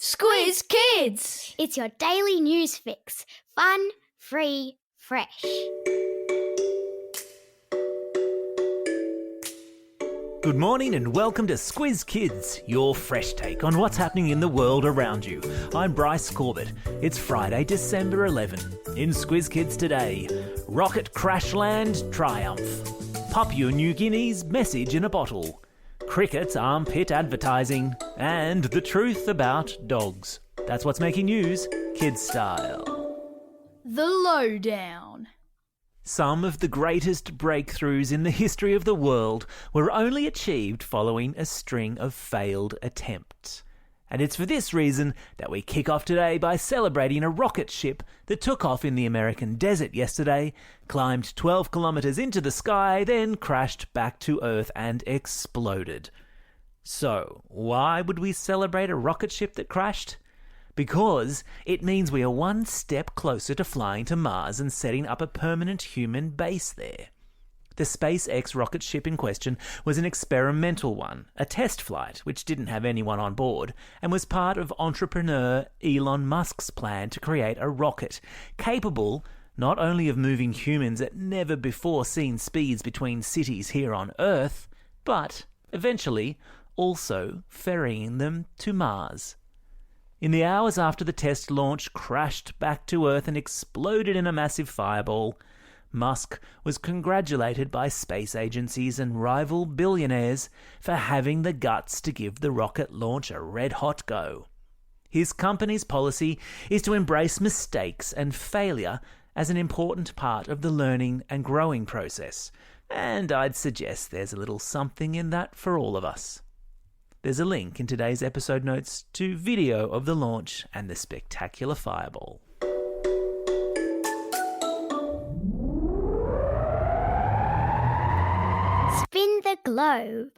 Squiz Kids! It's your daily news fix. Fun, free, fresh. Good morning and welcome to Squiz Kids, your fresh take on what's happening in the world around you. I'm Bryce Corbett. It's Friday, December 11. In Squiz Kids today, rocket crash land triumph. Papua New Guinea's message in a bottle. Cricket's armpit advertising. And the truth about dogs. That's what's making news, kids style. The Lowdown. Some of the greatest breakthroughs in the history of the world were only achieved following a string of failed attempts. And it's for this reason that we kick off today by celebrating a rocket ship that took off in the American desert yesterday, climbed 12 kilometres into the sky, then crashed back to Earth and exploded. So, why would we celebrate a rocket ship that crashed? Because it means we are one step closer to flying to Mars and setting up a permanent human base there. The SpaceX rocket ship in question was an experimental one, a test flight which didn't have anyone on board, and was part of entrepreneur Elon Musk's plan to create a rocket capable not only of moving humans at never-before-seen speeds between cities here on Earth, but, eventually, also ferrying them to Mars. In the hours after the test launch crashed back to Earth and exploded in a massive fireball, Musk was congratulated by space agencies and rival billionaires for having the guts to give the rocket launch a red-hot go. His company's policy is to embrace mistakes and failure as an important part of the learning and growing process, and I'd suggest there's a little something in that for all of us. There's a link in today's episode notes to video of the launch and the spectacular fireball. Spin the globe.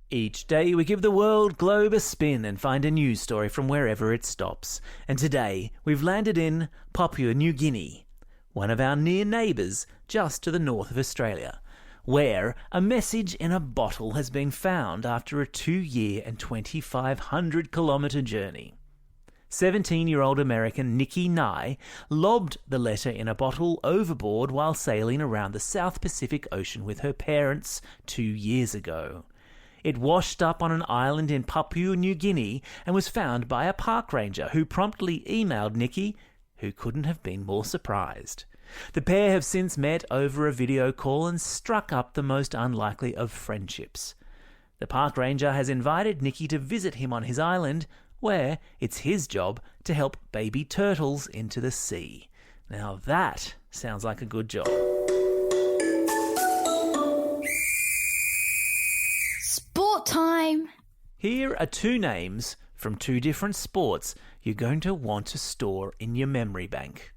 Each day we give the world globe a spin and find a news story from wherever it stops. And today we've landed in Papua New Guinea, one of our near neighbours just to the north of Australia, where a message in a bottle has been found after a 2-year and 2,500-kilometre journey. 17-year-old American Nikki Nye lobbed the letter in a bottle overboard while sailing around the South Pacific Ocean with her parents 2 years ago. It washed up on an island in Papua New Guinea and was found by a park ranger who promptly emailed Nikki, who couldn't have been more surprised. The pair have since met over a video call and struck up the most unlikely of friendships. The park ranger has invited Nikki to visit him on his island, where it's his job to help baby turtles into the sea. Now that sounds like a good job. Sport time! Here are two names from two different sports you're going to want to store in your memory bank.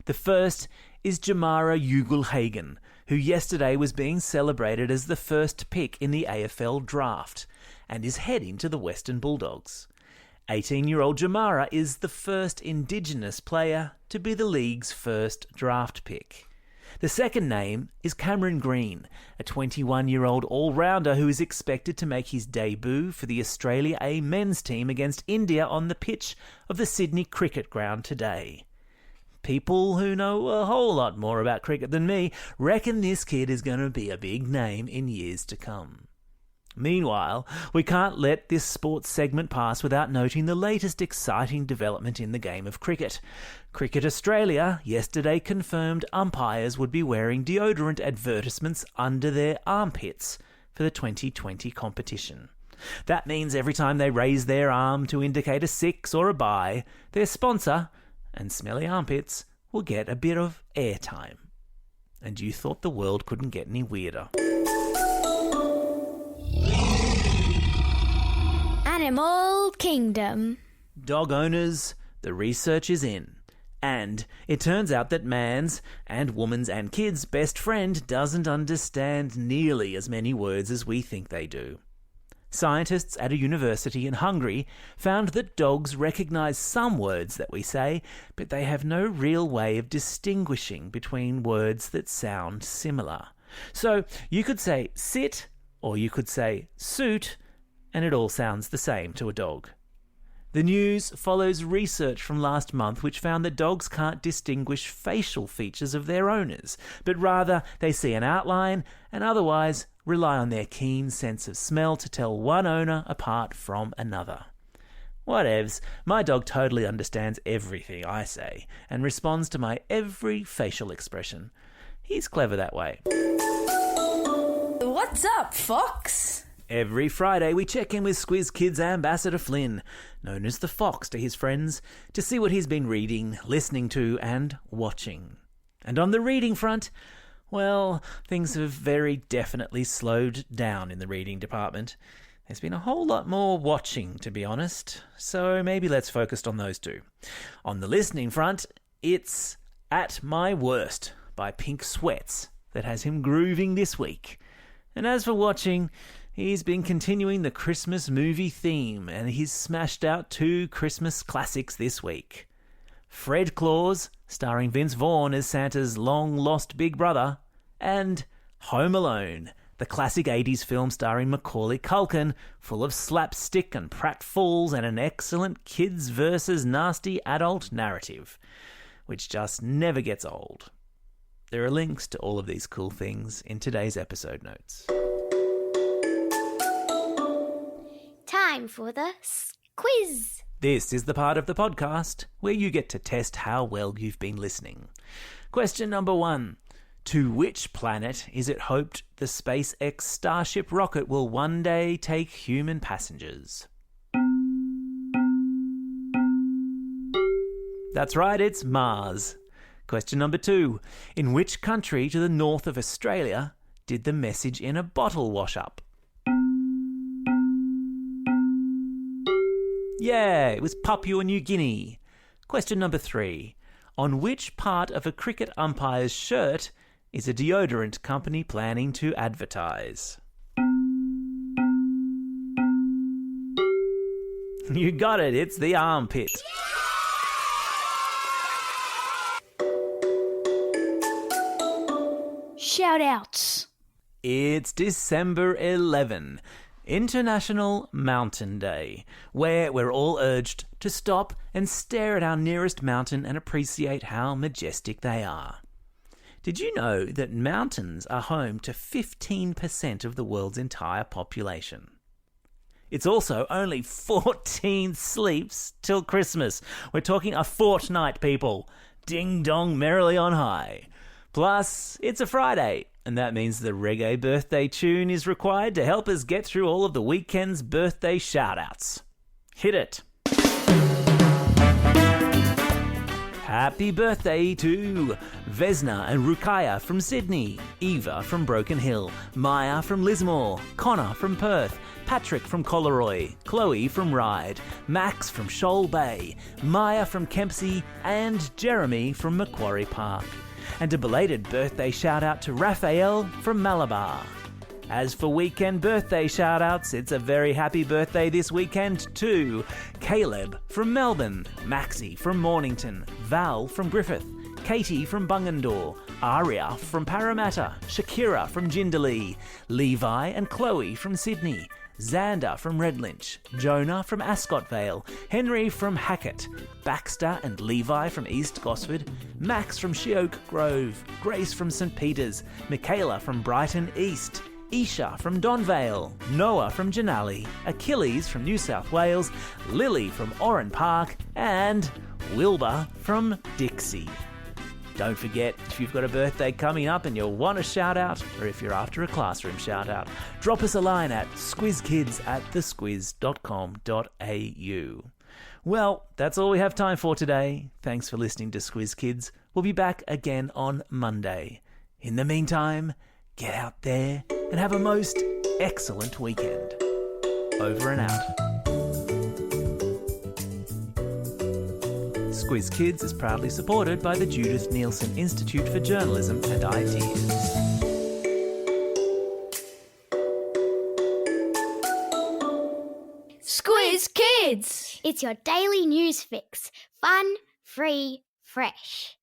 The first is Jamara Ugle-Hagen, who yesterday was being celebrated as the first pick in the AFL draft and is heading to the Western Bulldogs. 18-year-old Jamara is the first Indigenous player to be the league's first draft pick. The second name is Cameron Green, a 21-year-old all-rounder who is expected to make his debut for the Australia A men's team against India on the pitch of the Sydney Cricket Ground today. People who know a whole lot more about cricket than me reckon this kid is going to be a big name in years to come. Meanwhile, we can't let this sports segment pass without noting the latest exciting development in the game of cricket. Cricket Australia yesterday confirmed umpires would be wearing deodorant advertisements under their armpits for the 2020 competition. That means every time they raise their arm to indicate a six or a bye, their sponsor and smelly armpits will get a bit of airtime. And you thought the world couldn't get any weirder. Animal Kingdom. Dog owners, the research is in. And it turns out that man's and woman's and kids' best friend doesn't understand nearly as many words as we think they do. Scientists at a university in Hungary found that dogs recognise some words that we say, but they have no real way of distinguishing between words that sound similar. So you could say sit, or you could say suit, and it all sounds the same to a dog. The news follows research from last month which found that dogs can't distinguish facial features of their owners, but rather they see an outline and otherwise rely on their keen sense of smell to tell one owner apart from another. Whatevs, my dog totally understands everything I say and responds to my every facial expression. He's clever that way. What's up, Fox? Every Friday we check in with Squiz Kids Ambassador Flynn, known as the Fox to his friends, to see what he's been reading, listening to and watching. And on the reading front, well, things have very definitely slowed down in the reading department. There's been a whole lot more watching, to be honest, so maybe let's focus on those two. On the listening front, it's At My Worst by Pink Sweats that has him grooving this week. And as for watching, he's been continuing the Christmas movie theme, and he's smashed out 2 Christmas classics this week. Fred Claus, starring Vince Vaughn as Santa's long-lost big brother, and Home Alone, the classic 80s film starring Macaulay Culkin, full of slapstick and pratfalls and an excellent kids versus nasty adult narrative, which just never gets old. There are links to all of these cool things in today's episode notes. Time for the quiz. This is the part of the podcast where you get to test how well you've been listening. Question number 1. To which planet is it hoped the SpaceX Starship rocket will one day take human passengers? That's right, it's Mars. Question number 2. In which country to the north of Australia did the message in a bottle wash up? Yeah, it was Papua New Guinea. Question number 3. On which part of a cricket umpire's shirt is a deodorant company planning to advertise? You got it, it's the armpit. Shout-outs. It's December 11, International Mountain Day, where we're all urged to stop and stare at our nearest mountain and appreciate how majestic they are. Did you know that mountains are home to 15% of the world's entire population? It's also only 14 sleeps till Christmas. We're talking a fortnight, people. Ding dong merrily on high. Plus, it's a Friday, and that means the reggae birthday tune is required to help us get through all of the weekend's birthday shout-outs. Hit it. Happy birthday to Vesna and Rukaya from Sydney, Eva from Broken Hill, Maya from Lismore, Connor from Perth, Patrick from Collaroy, Chloe from Ryde, Max from Shoal Bay, Maya from Kempsey, and Jeremy from Macquarie Park. And a belated birthday shout-out to Raphael from Malabar. As for weekend birthday shout-outs, it's a very happy birthday this weekend to Caleb from Melbourne, Maxie from Mornington, Val from Griffith, Katie from Bungendore, Aria from Parramatta, Shakira from Jindalee, Levi and Chloe from Sydney, Xander from Redlynch, Jonah from Ascot Vale, Henry from Hackett, Baxter and Levi from East Gosford, Max from Sheoak Grove, Grace from St Peters, Michaela from Brighton East, Isha from Donvale, Noah from Janali, Achilles from New South Wales, Lily from Oran Park, and Wilbur from Dixie. Don't forget, if you've got a birthday coming up and you'll want a shout-out, or if you're after a classroom shout-out, drop us a line at squizkids@thesquiz.com.au. Well, that's all we have time for today. Thanks for listening to Squiz Kids. We'll be back again on Monday. In the meantime, get out there and have a most excellent weekend. Over and out. Squiz Kids is proudly supported by the Judith Neilson Institute for Journalism and Ideas. Squiz Kids! It's your daily news fix. Fun, free, fresh.